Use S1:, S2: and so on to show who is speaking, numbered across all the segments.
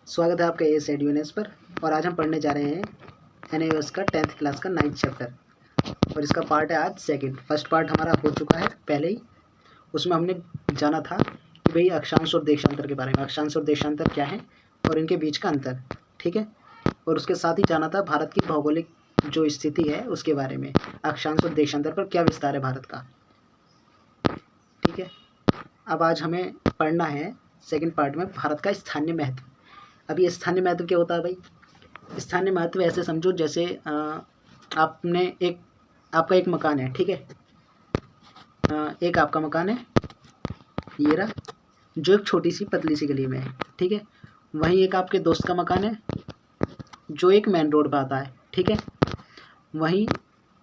S1: स्वागत है आपका एस एड्यूनेस पर। और आज हम पढ़ने जा रहे हैं एनएस का 10th क्लास का 9th चैप्टर। और इसका पार्ट है आज सेकंड। फर्स्ट पार्ट हमारा हो चुका है पहले ही। उसमें हमने जाना था कि भाई अक्षांश और देशांतर के बारे में, अक्षांश और देशांतर क्या है और इनके बीच का अंतर, ठीक है। और उसके साथ ही जाना था भारत की भौगोलिक जो स्थिति है उसके बारे में, अक्षांश और देशांतर पर क्या विस्तार है भारत का, ठीक है। अब आज हमें पढ़ना है सेकंड पार्ट में भारत का स्थानीय महत्व। अब ये स्थानीय महत्व क्या होता है भाई? स्थानीय महत्व ऐसे समझो जैसे आपका एक मकान है, ठीक है। एक आपका मकान है ये रहा, जो एक छोटी सी पतली सी गली में है, ठीक है। वहीं एक आपके दोस्त का मकान है जो एक मेन रोड पर आता है, ठीक है। वहीं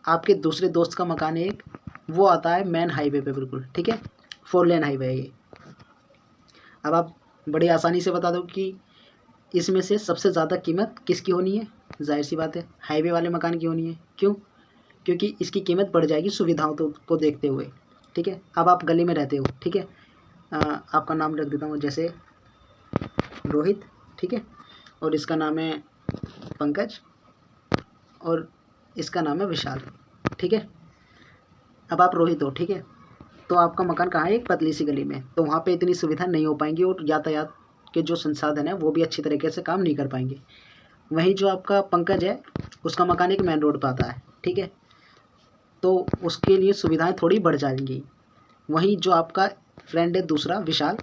S1: आपके दूसरे दोस्त का मकान है एक, वो आता है मेन हाईवे पे बिल्कुल, ठीक है। 4 लेन हाईवे है ये। अब आप बड़ी आसानी से बता दो कि इसमें से सबसे ज़्यादा कीमत किसकी होनी है? जाहिर सी बात है हाईवे वाले मकान की होनी है। क्यों? क्योंकि इसकी कीमत बढ़ जाएगी सुविधाओं को देखते हुए, ठीक है। अब आप गली में रहते हो, ठीक है। आपका नाम रख देता हूँ जैसे रोहित, ठीक है। और इसका नाम है पंकज और इसका नाम है विशाल, ठीक है। अब आप रोहित हो, ठीक है। तो आपका मकान कहाँ है? एक पतली सी गली में। तो वहाँ पे इतनी सुविधा नहीं हो पाएंगी और यातायात के जो संसाधन है वो भी अच्छी तरीके से काम नहीं कर पाएंगे। वहीं जो आपका पंकज है उसका मकान एक मेन रोड पर आता है, ठीक है। तो उसके लिए सुविधाएं थोड़ी बढ़ जाएंगी। वहीं जो आपका फ्रेंड है दूसरा विशाल,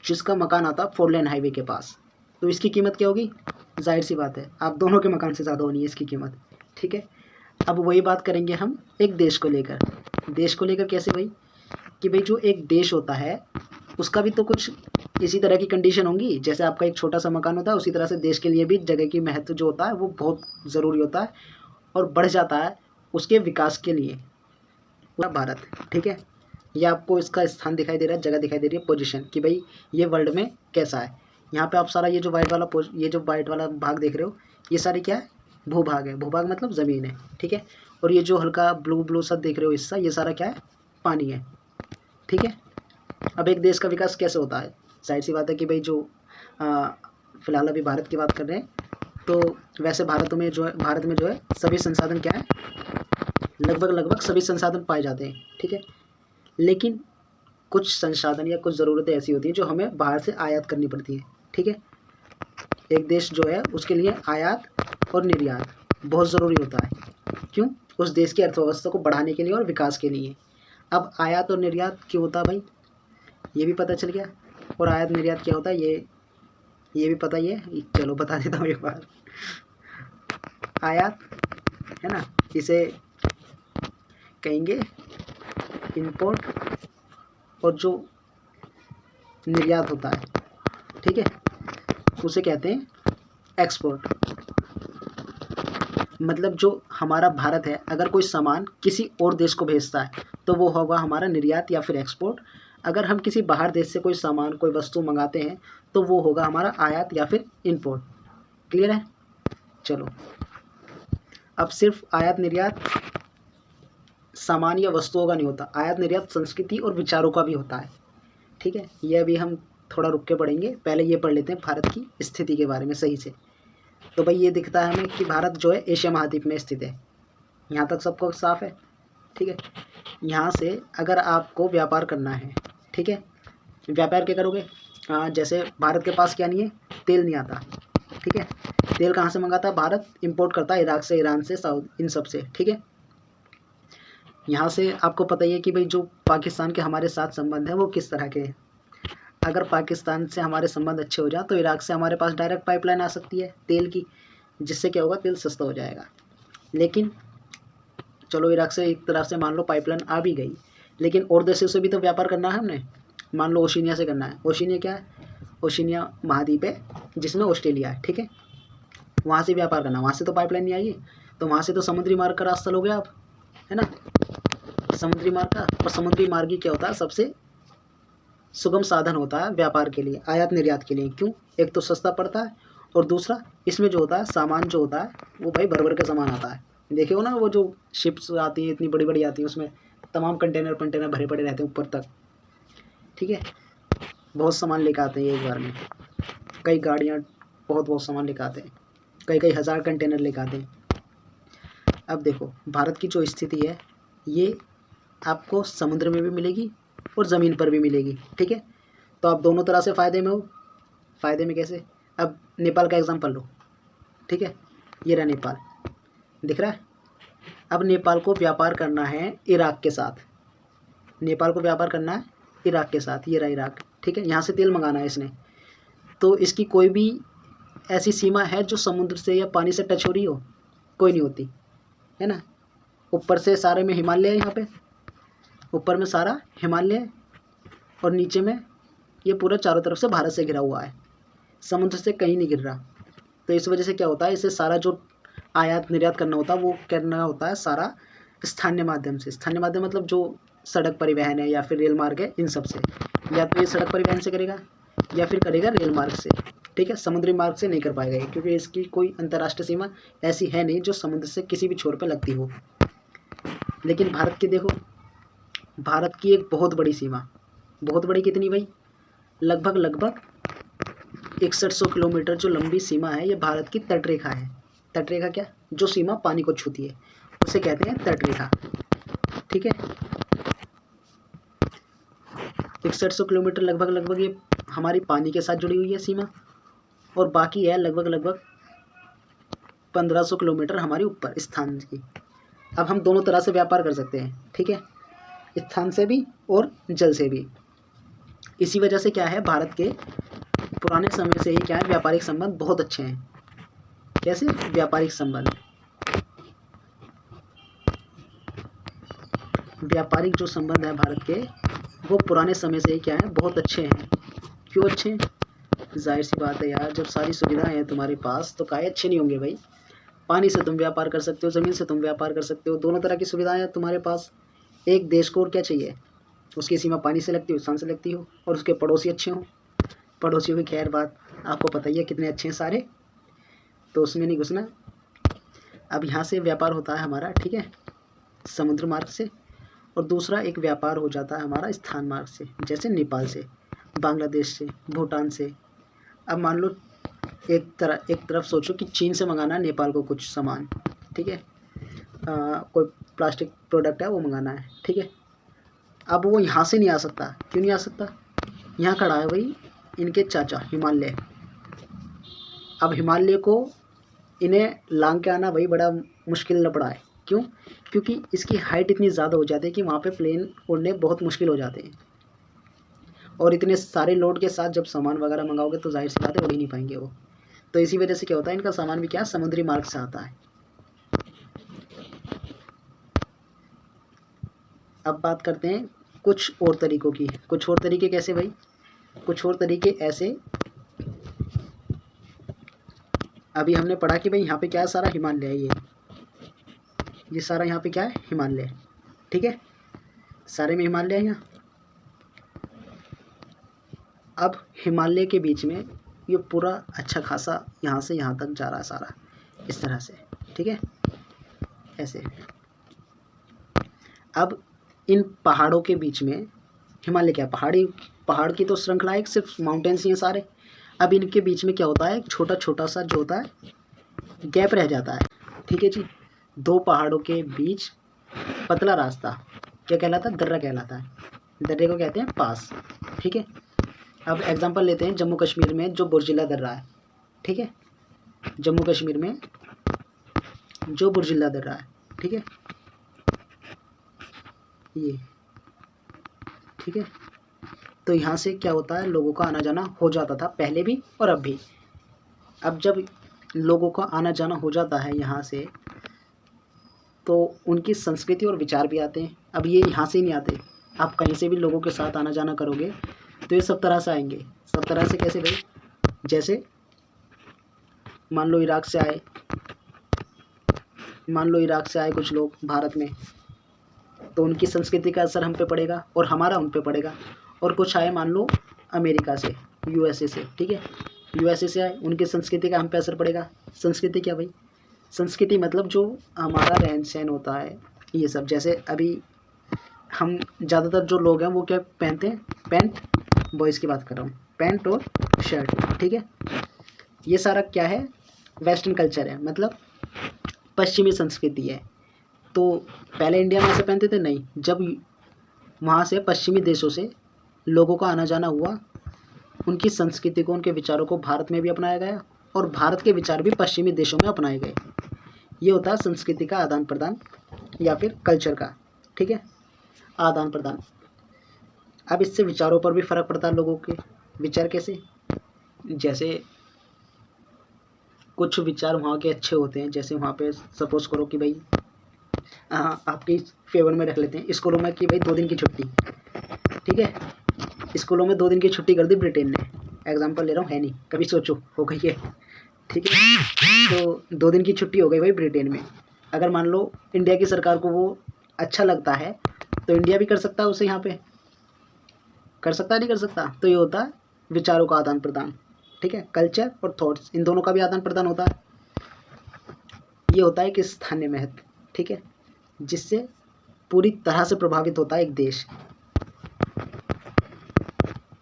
S1: जिसका मकान आता है 4 लेन हाईवे के पास, तो इसकी कीमत क्या होगी? जाहिर सी बात है आप दोनों के मकान से ज़्यादा होनी है इसकी कीमत, ठीक है। अब वही बात करेंगे हम एक देश को लेकर। देश को लेकर कैसे भाई? कि भाई जो एक देश होता है उसका भी तो कुछ इसी तरह की कंडीशन होंगी। जैसे आपका एक छोटा सा मकान होता है, उसी तरह से देश के लिए भी जगह की महत्व जो होता है वो बहुत ज़रूरी होता है और बढ़ जाता है उसके विकास के लिए। पूरा भारत, ठीक है। ये आपको इसका स्थान दिखाई दे रहा है, जगह दिखाई दे रही है, पोजीशन, कि भाई ये वर्ल्ड में कैसा है। यहाँ पे आप सारा ये जो वाइट वाला भाग देख रहे हो, ये सारी क्या है? भूभाग है। भूभाग मतलब ज़मीन है, ठीक है। और ये जो हल्का ब्लू ब्लू सा देख रहे हो हिस्सा, ये सारा क्या है? पानी है, ठीक है। अब एक देश का विकास कैसे होता है? जाहिर सी बात है कि भाई जो फिलहाल अभी भारत की बात कर रहे हैं, तो वैसे भारत में जो है सभी संसाधन क्या है? लगभग सभी संसाधन पाए जाते हैं, ठीक है। लेकिन कुछ संसाधन या कुछ ज़रूरतें ऐसी होती हैं जो हमें बाहर से आयात करनी पड़ती है, ठीक है। एक देश जो है उसके लिए आयात और निर्यात बहुत ज़रूरी होता है। क्यों? उस देश की अर्थव्यवस्था को बढ़ाने के लिए और विकास के लिए। अब आयात और निर्यात क्यों होता है भाई? ये भी पता चल गया। और आयात निर्यात क्या होता है ये भी पता ही है, चलो बता देता हूँ एक बार। आयात है ना, इसे कहेंगे इंपोर्ट, और जो निर्यात होता है, ठीक है, उसे कहते हैं एक्सपोर्ट। मतलब जो हमारा भारत है अगर कोई सामान किसी और देश को भेजता है तो वो होगा हमारा निर्यात या फिर एक्सपोर्ट। अगर हम किसी बाहर देश से कोई सामान कोई वस्तु मंगाते हैं तो वो होगा हमारा आयात या फिर इंपोर्ट। क्लियर है? चलो, अब सिर्फ आयात निर्यात सामान या वस्तुओं का नहीं होता, आयात निर्यात संस्कृति और विचारों का भी होता है, ठीक है। ये अभी हम थोड़ा रुक के पढ़ेंगे, पहले ये पढ़ लेते हैं भारत की स्थिति के बारे में सही से। तो भाई ये दिखता है हमें कि भारत जो है एशिया महाद्वीप में स्थित है। यहाँ तक सबको साफ है, ठीक है। यहाँ से अगर आपको व्यापार करना है, ठीक है, व्यापार क्या करोगे? जैसे भारत के पास क्या नहीं है? तेल नहीं आता, ठीक है। तेल कहाँ से मंगाता है भारत? इंपोर्ट करता है इराक से, ईरान से, साउथ, इन सब से, ठीक है। यहाँ से आपको पता ही है कि भाई जो पाकिस्तान के हमारे साथ संबंध है वो किस तरह के हैं। अगर पाकिस्तान से हमारे संबंध अच्छे हो जाए तो इराक से हमारे पास डायरेक्ट पाइपलाइन आ सकती है तेल की, जिससे क्या होगा? तेल सस्ता हो जाएगा। लेकिन चलो इराक से एक तरह से मान लो पाइपलाइन आ भी गई, लेकिन और देशों से भी तो व्यापार करना है हमने। मान लो ओशिनिया से करना है। ओशिनिया क्या है? ओशिनिया महाद्वीप है जिसमें ऑस्ट्रेलिया है, ठीक है। वहाँ से व्यापार करना, वहाँ से तो पाइपलाइन नहीं आएगी, तो वहाँ से तो समुद्री मार्ग का रास्ता लोगे आप, है ना, समुद्री मार्ग का। और समुद्री मार्ग ही क्या होता है? सबसे सुगम साधन होता है व्यापार के लिए, आयात निर्यात के लिए। क्यों? एक तो सस्ता पड़ता है और दूसरा इसमें जो होता है सामान जो होता है वो भाई भर भर के सामान आता है। देखे हो ना वो जो शिप्स आती हैं इतनी बड़ी बड़ी आती हैं, उसमें तमाम कंटेनर भरे पड़े रहते हैं ऊपर तक, ठीक है। बहुत सामान लेकर आते हैं एक बार में, कई गाड़ियाँ बहुत सामान लेकर आते हैं, कई कई हज़ार कंटेनर लेकर आते हैं। अब देखो भारत की जो स्थिति है ये आपको समुद्र में भी मिलेगी और ज़मीन पर भी मिलेगी, ठीक है। तो आप दोनों तरह से फ़ायदे में हो। फ़ायदे में कैसे? अब नेपाल का एग्जांपल लो, ठीक है, ये रहा नेपाल, दिख रहा है। अब नेपाल को व्यापार करना है इराक के साथ, नेपाल को व्यापार करना है इराक के साथ, ये रहा इराक, ठीक है। यहाँ से तेल मंगाना है इसने, तो इसकी कोई भी ऐसी सीमा है जो समुद्र से या पानी से टच हो रही हो? कोई नहीं होती, है ना। ऊपर से सारे में हिमालय है, यहाँ पे ऊपर में सारा हिमालय है और नीचे में ये पूरा चारों तरफ से भारत से घिरा हुआ है, समुद्र से कहीं नहीं गिर रहा। तो इस वजह से क्या होता है, इसे सारा जो आयात निर्यात करना होता है वो करना होता है सारा स्थानीय माध्यम से। स्थानीय माध्यम मतलब जो सड़क परिवहन है या फिर रेल मार्ग है, इन सब से। या तो ये सड़क परिवहन से करेगा या फिर करेगा रेल मार्ग से, ठीक है। समुद्री मार्ग से नहीं कर पाएगा ये, क्योंकि इसकी कोई अंतर्राष्ट्रीय सीमा ऐसी है नहीं जो समुद्र से किसी भी छोर पर लगती हो। लेकिन भारत की देखो, भारत की एक बहुत बड़ी सीमा, बहुत बड़ी कितनी भाई, लगभग 6100 किलोमीटर जो लंबी सीमा है, ये भारत की तटरेखा है। तटरेखा क्या? जो सीमा पानी को छूती है उसे कहते हैं तटरेखा, ठीक है। 6100 किलोमीटर लगभग ये हमारी पानी के साथ जुड़ी हुई है सीमा, और बाकी है लगभग 1500 किलोमीटर हमारी ऊपर स्थान की। अब हम दोनों तरह से व्यापार कर सकते हैं, ठीक है, स्थान से भी और जल से भी। इसी वजह से क्या है, भारत के पुराने समय से ही क्या है, व्यापारिक संबंध बहुत अच्छे हैं। कैसे व्यापारिक संबंध? व्यापारिक जो संबंध है भारत के, वो पुराने समय से ही क्या है, बहुत अच्छे हैं। क्यों अच्छे हैं? जाहिर सी बात है यार, जब सारी सुविधाएं हैं तुम्हारे पास तो काहे अच्छे नहीं होंगे भाई। पानी से तुम व्यापार कर सकते हो, ज़मीन से तुम व्यापार कर सकते हो, दोनों तरह की सुविधाएं हैं तुम्हारे पास। एक देश को और क्या चाहिए, उसकी सीमा पानी से लगती हो, स्थान से लगती हो, और उसके पड़ोसी अच्छे हों। पड़ोसियों की खैर बात आपको पता ही है कितने अच्छे हैं सारे, तो उसमें नहीं घुसना। अब यहाँ से व्यापार होता है हमारा, ठीक है, समुद्र मार्ग से, और दूसरा एक व्यापार हो जाता है हमारा स्थान मार्ग से, जैसे नेपाल से, बांग्लादेश से, भूटान से। अब मान लो एक तरफ सोचो कि चीन से मंगाना है नेपाल को कुछ सामान, ठीक है, कोई प्लास्टिक प्रोडक्ट है वो मंगाना है, ठीक है। अब वो यहाँ से नहीं आ सकता। क्यों नहीं आ सकता? यहाँ खड़ा है भाई इनके चाचा हिमालय। अब हिमालय को इन्हें लांग के आना भाई बड़ा मुश्किल लपड़ा है। क्यों? क्योंकि इसकी हाइट इतनी ज़्यादा हो जाती है कि वहाँ पे प्लेन उड़ने बहुत मुश्किल हो जाते हैं, और इतने सारे लोड के साथ जब सामान वगैरह मंगाओगे तो जाहिर सी बात है उड़ ही नहीं पाएंगे वो। तो इसी वजह से क्या होता है, इनका सामान भी क्या समुद्री मार्ग से आता है। अब बात करते हैं कुछ और तरीकों की। कुछ और तरीके कैसे भाई? कुछ और तरीके ऐसे, अभी हमने पढ़ा कि भाई यहाँ पे क्या है, सारा हिमालय है, ये सारा यहाँ पे क्या है, हिमालय, ठीक है, सारे में हिमालय है यहाँ। अब हिमालय के बीच में ये पूरा अच्छा खासा यहाँ से यहाँ तक जा रहा है सारा, इस तरह से, ठीक है, ऐसे। अब इन पहाड़ों के बीच में, हिमालय क्या पहाड़ की तो श्रृंखला है, सिर्फ माउंटेन्स ही हैं सारे। अब इनके बीच में क्या होता है, एक छोटा छोटा सा जो होता है गैप रह जाता है, ठीक है जी। दो पहाड़ों के बीच पतला रास्ता क्या कहलाता है, दर्रा कहलाता है। दर्रे को कहते हैं पास, ठीक है। अब एग्जांपल लेते हैं जम्मू कश्मीर में जो बुर्जिला दर्रा है, ठीक है, जम्मू कश्मीर में जो बुर्जिला दर्रा है, ठीक है, ये, ठीक है। तो यहाँ से क्या होता है, लोगों का आना जाना हो जाता था पहले भी और अब भी। अब जब लोगों का आना जाना हो जाता है यहाँ से, तो उनकी संस्कृति और विचार भी आते हैं। अब ये यहाँ से नहीं आते, आप कहीं से भी लोगों के साथ आना जाना करोगे तो ये सब तरह से आएंगे। सब तरह से कैसे भाई? जैसे मान लो इराक से आए कुछ लोग भारत में, तो उनकी संस्कृति का असर हम पे पड़ेगा और हमारा उन पे पड़ेगा। और कुछ आए मान लो अमेरिका से, यूएसए से, ठीक है, यूएसए से आए, उनकी संस्कृति का हम पे असर पड़ेगा। संस्कृति क्या भाई? संस्कृति मतलब जो हमारा रहन सहन होता है, ये सब। जैसे अभी हम ज़्यादातर जो लोग हैं वो क्या पहनते हैं, पैंट, बॉयज़ की बात कर रहा हूँ, पैंट और शर्ट, ठीक है। ये सारा क्या है, वेस्टर्न कल्चर है, मतलब पश्चिमी संस्कृति है। तो पहले इंडिया में ऐसे पहनते थे नहीं, जब वहाँ से पश्चिमी देशों से लोगों का आना जाना हुआ, उनकी संस्कृति को, उनके विचारों को भारत में भी अपनाया गया और भारत के विचार भी पश्चिमी देशों में अपनाए गए। ये होता है संस्कृति का आदान प्रदान या फिर कल्चर का, ठीक है, आदान प्रदान। अब इससे विचारों पर भी फर्क पड़ता है, लोगों के विचार कैसे, जैसे कुछ विचार वहाँ के अच्छे होते हैं, जैसे वहाँ पे सपोज करो कि भाई आपके फेवर में रख लेते हैं स्कूलों में कि भाई 2 दिन की छुट्टी, ठीक है, स्कूलों में 2 दिन की छुट्टी कर दी ब्रिटेन ने, एग्जांपल ले रहा हूँ, है नहीं, कभी सोचो हो गई है, ठीक है। तो 2 दिन की छुट्टी हो गई भाई ब्रिटेन में। अगर मान लो इंडिया की सरकार को वो अच्छा लगता है तो इंडिया भी कर सकता है, उसे यहाँ पे कर सकता है, नहीं कर सकता। तो ये होता है विचारों का आदान प्रदान, ठीक है, कल्चर और थॉट्स, इन दोनों का भी आदान प्रदान होता है। ये होता है कि स्थानीय महत्व, ठीक है, जिससे पूरी तरह से प्रभावित होता है एक देश।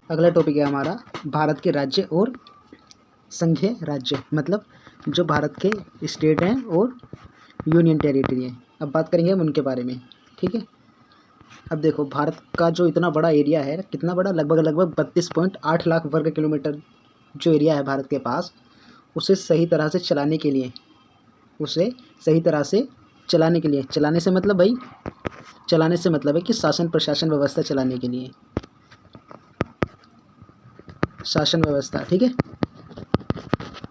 S1: अगला टॉपिक है हमारा भारत के राज्य और संघीय राज्य, मतलब जो भारत के स्टेट हैं और यूनियन टेरिटरी हैं। अब बात करेंगे हम उनके बारे में, ठीक है। अब देखो भारत का जो इतना बड़ा एरिया है, कितना बड़ा, लगभग 32.8 लाख वर्ग किलोमीटर जो एरिया है भारत के पास, उसे सही तरह से चलाने के लिए, चलाने से मतलब भाई, चलाने से मतलब है कि शासन प्रशासन व्यवस्था चलाने के लिए, शासन व्यवस्था, ठीक है।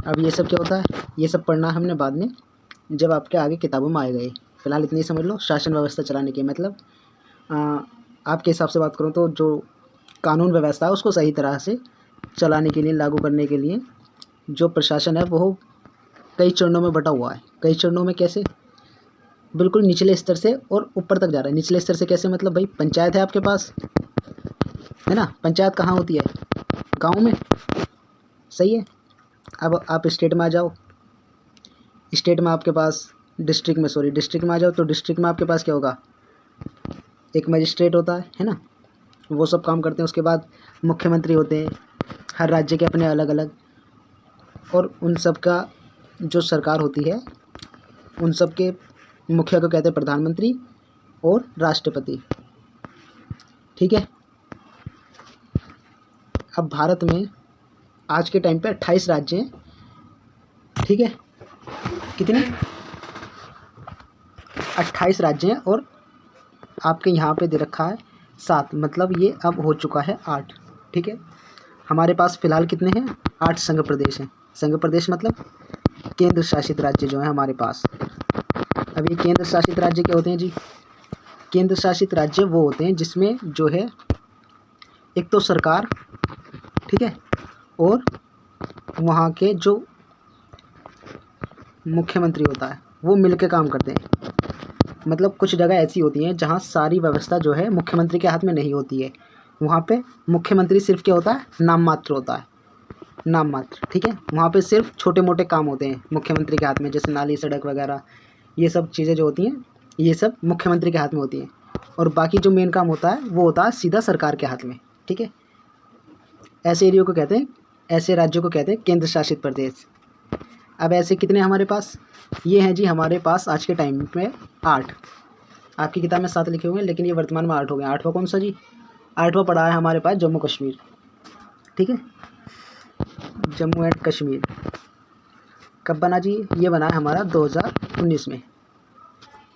S1: अब ये सब क्या होता है, ये सब पढ़ना हमने बाद में, जब आपके आगे किताबों में आएगा। फिलहाल इतनी समझ लो, शासन व्यवस्था चलाने के मतलब आपके हिसाब से बात करूँ तो जो कानून व्यवस्था है उसको सही तरह से चलाने के लिए, लागू करने के लिए जो प्रशासन है वो कई चरणों में बटा हुआ है। कई चरणों में कैसे, बिल्कुल निचले स्तर से और ऊपर तक जा रहा है। निचले स्तर से कैसे, मतलब भाई पंचायत है आपके पास, है ना, पंचायत कहाँ होती है, गाँव में, सही है। अब आप स्टेट में आ जाओ, स्टेट में आपके पास डिस्ट्रिक्ट में आ जाओ, तो डिस्ट्रिक्ट में आपके पास क्या होगा, एक मजिस्ट्रेट होता है ना, वो सब काम करते हैं। उसके बाद मुख्यमंत्री होते हैं, हर राज्य के अपने अलग अलग, और उन सब का जो सरकार होती है, उन सब के मुखिया को कहते हैं प्रधानमंत्री और राष्ट्रपति, ठीक है। अब भारत में आज के टाइम पे 28 राज्य हैं, ठीक है, कितने, 28 राज्य हैं, और आपके यहाँ पे दे रखा है 7, मतलब ये अब हो चुका है 8, ठीक है। हमारे पास फ़िलहाल कितने हैं, 8 संघ प्रदेश हैं। संघ प्रदेश मतलब केंद्र शासित राज्य जो है हमारे पास। अब ये केंद्र शासित राज्य क्या होते हैं जी, केंद्र शासित राज्य वो होते हैं जिसमें जो है एक तो सरकार, ठीक है, और वहाँ के जो मुख्यमंत्री होता है वो मिलके काम करते हैं। मतलब कुछ जगह ऐसी होती हैं जहाँ सारी व्यवस्था जो है मुख्यमंत्री के हाथ में नहीं होती है, वहाँ पे मुख्यमंत्री सिर्फ क्या होता है, नाम मात्र होता है, नाम मात्र, ठीक है। वहाँ पे सिर्फ छोटे मोटे काम होते हैं मुख्यमंत्री के हाथ में, जैसे नाली सड़क वगैरह, ये सब चीज़ें जो होती हैं ये सब मुख्यमंत्री के हाथ में होती हैं, और बाकी जो मेन काम होता है वो होता है सीधा सरकार के हाथ में, ठीक है। ऐसे एरिया को कहते हैं, ऐसे राज्यों को कहते हैं केंद्र शासित प्रदेश। अब ऐसे कितने हमारे पास, ये हैं जी हमारे पास आज के टाइम में 8, आपकी किताब में 7 लिखे हुए हैं लेकिन ये वर्तमान में 8 हो गए। 8वां कौन सा जी, 8वां पड़ा है हमारे पास जम्मू कश्मीर, ठीक है, जम्मू एंड कश्मीर। कब बना जी, ये बना है हमारा 2019 में,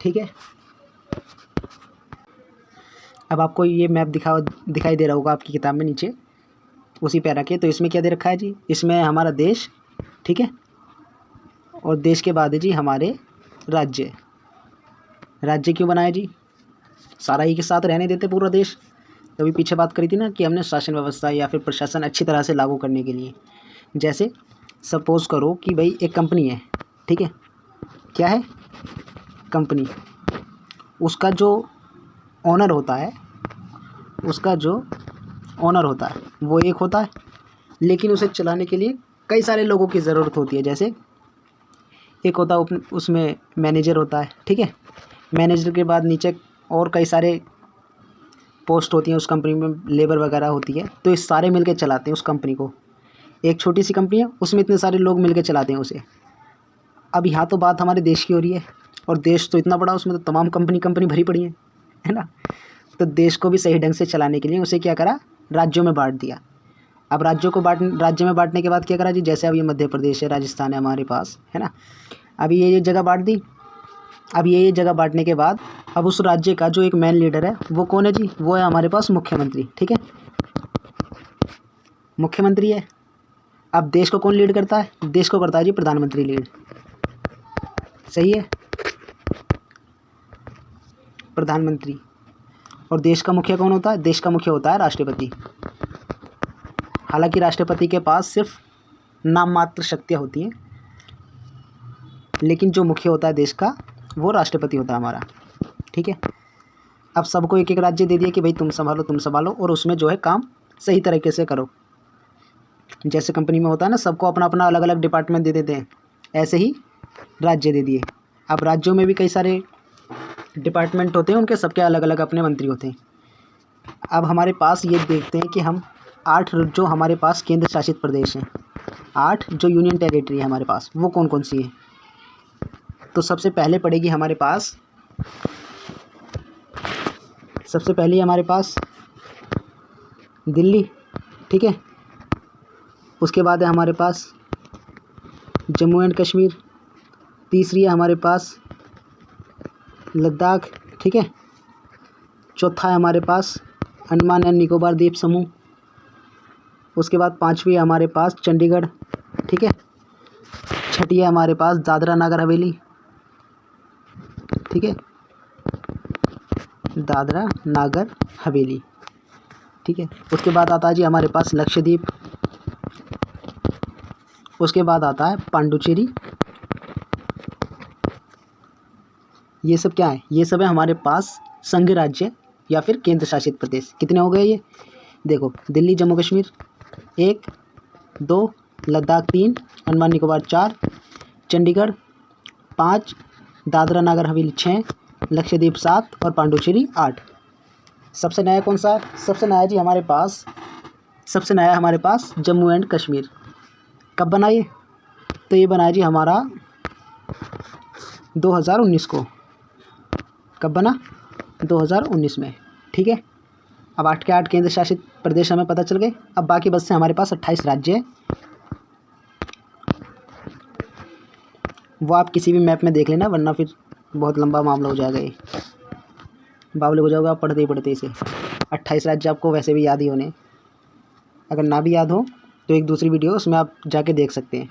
S1: ठीक है। अब आपको ये मैप दिखाई दे रहा होगा आपकी किताब में नीचे उसी पैरा के, तो इसमें क्या दे रखा है जी, इसमें हमारा देश, ठीक है, और देश के बाद है जी हमारे राज्य। राज्य क्यों बनाए जी, सारा ही के साथ रहने देते पूरा देश। तभी पीछे बात करी थी ना कि हमने शासन व्यवस्था या फिर प्रशासन अच्छी तरह से लागू करने के लिए, जैसे सपोज करो कि भाई एक कंपनी है, ठीक है, क्या है, कंपनी, उसका जो ओनर होता है, वो एक होता है, लेकिन उसे चलाने के लिए कई सारे लोगों की ज़रूरत होती है। जैसे एक होता है उसमें मैनेजर होता है, ठीक है, मैनेजर के बाद नीचे और कई सारे पोस्ट होती हैं उस कंपनी में, लेबर वगैरह होती है, तो ये सारे मिलके चलाते हैं उस कंपनी को। एक छोटी सी कंपनी है, उसमें इतने सारे लोग मिलकर चलाते हैं उसे। अब यहाँ तो बात हमारे देश की हो रही है, और देश तो इतना बड़ा, उसमें तो तमाम कंपनी भरी पड़ी है ना। तो देश को भी सही ढंग से चलाने के लिए उसे क्या करा, राज्यों में बांट दिया। अब राज्य में बांटने के बाद क्या करा जी, जैसे अब ये मध्य प्रदेश है, राजस्थान है हमारे पास, है ना। अब ये जगह बांट दी। अब ये जगह बांटने के बाद अब उस राज्य का जो एक मेन लीडर है वो कौन है जी, वो है हमारे पास मुख्यमंत्री। ठीक है, मुख्यमंत्री है। अब देश को कौन लीड करता है, देश को करता है जी प्रधानमंत्री लीड। सही है, प्रधानमंत्री। और देश का मुखिया कौन होता है, देश का मुखिया होता है राष्ट्रपति। हालांकि राष्ट्रपति के पास सिर्फ नाम मात्र शक्तियाँ होती हैं, लेकिन जो मुखिया होता है देश का वो राष्ट्रपति होता है हमारा। ठीक है, अब सबको एक एक राज्य दे दिया कि भाई तुम संभालो, और उसमें जो है काम सही तरीके से करो। जैसे कंपनी में होता है ना, सबको अपना अपना अलग अलग डिपार्टमेंट दे देते हैं, ऐसे ही राज्य दे दिए। अब राज्यों में भी कई सारे डिपार्टमेंट होते हैं, उनके सबके अलग अलग अपने मंत्री होते हैं। अब हमारे पास ये देखते हैं कि हम 8 जो हमारे पास केंद्र शासित प्रदेश हैं, 8 जो यूनियन टेरिटरी है हमारे पास, वो कौन कौन सी है। तो सबसे पहले पड़ेगी हमारे पास, सबसे पहले हमारे पास दिल्ली। ठीक है, उसके बाद है हमारे पास जम्मू एंड कश्मीर, तीसरी है हमारे पास लद्दाख। ठीक है, चौथा है हमारे पास अंडमान एंड निकोबार द्वीप समूह। उसके बाद पांचवी है हमारे पास चंडीगढ़। ठीक है, छठी है हमारे पास दादरा नागर हवेली। ठीक है, दादरा नागर हवेली। ठीक है, उसके बाद आता है जी हमारे पास लक्षद्वीप। उसके बाद आता है पांडुचेरी। ये सब क्या है, ये सब है हमारे पास संघ राज्य या फिर केंद्र शासित प्रदेश। कितने हो गए ये, देखो, दिल्ली जम्मू कश्मीर 1, 2, लद्दाख 3, अंडमान निकोबार 4, चंडीगढ़ 5, दादरा नागर हवेली 6, लक्षद्वीप 7 और पांडुचेरी 8। सबसे नया कौन सा है, सबसे नया जी हमारे पास, सबसे नया हमारे पास जम्मू एंड कश्मीर। कब बना ये, तो ये बना जी हमारा 2019 को। कब बना, 2019 में। ठीक है, अब 8 के 8 केंद्र शासित प्रदेश हमें पता चल गए। अब बाकी बस से हमारे पास 28 राज्य है, वो आप किसी भी मैप में देख लेना, वरना फिर बहुत लंबा मामला हो जाएगा, ये बावले हो जाओगे आप पढ़ते ही पढ़ते इसे। 28 राज्य आपको वैसे भी याद ही होने, अगर ना भी याद हो तो एक दूसरी वीडियो उसमें आप जाके देख सकते हैं।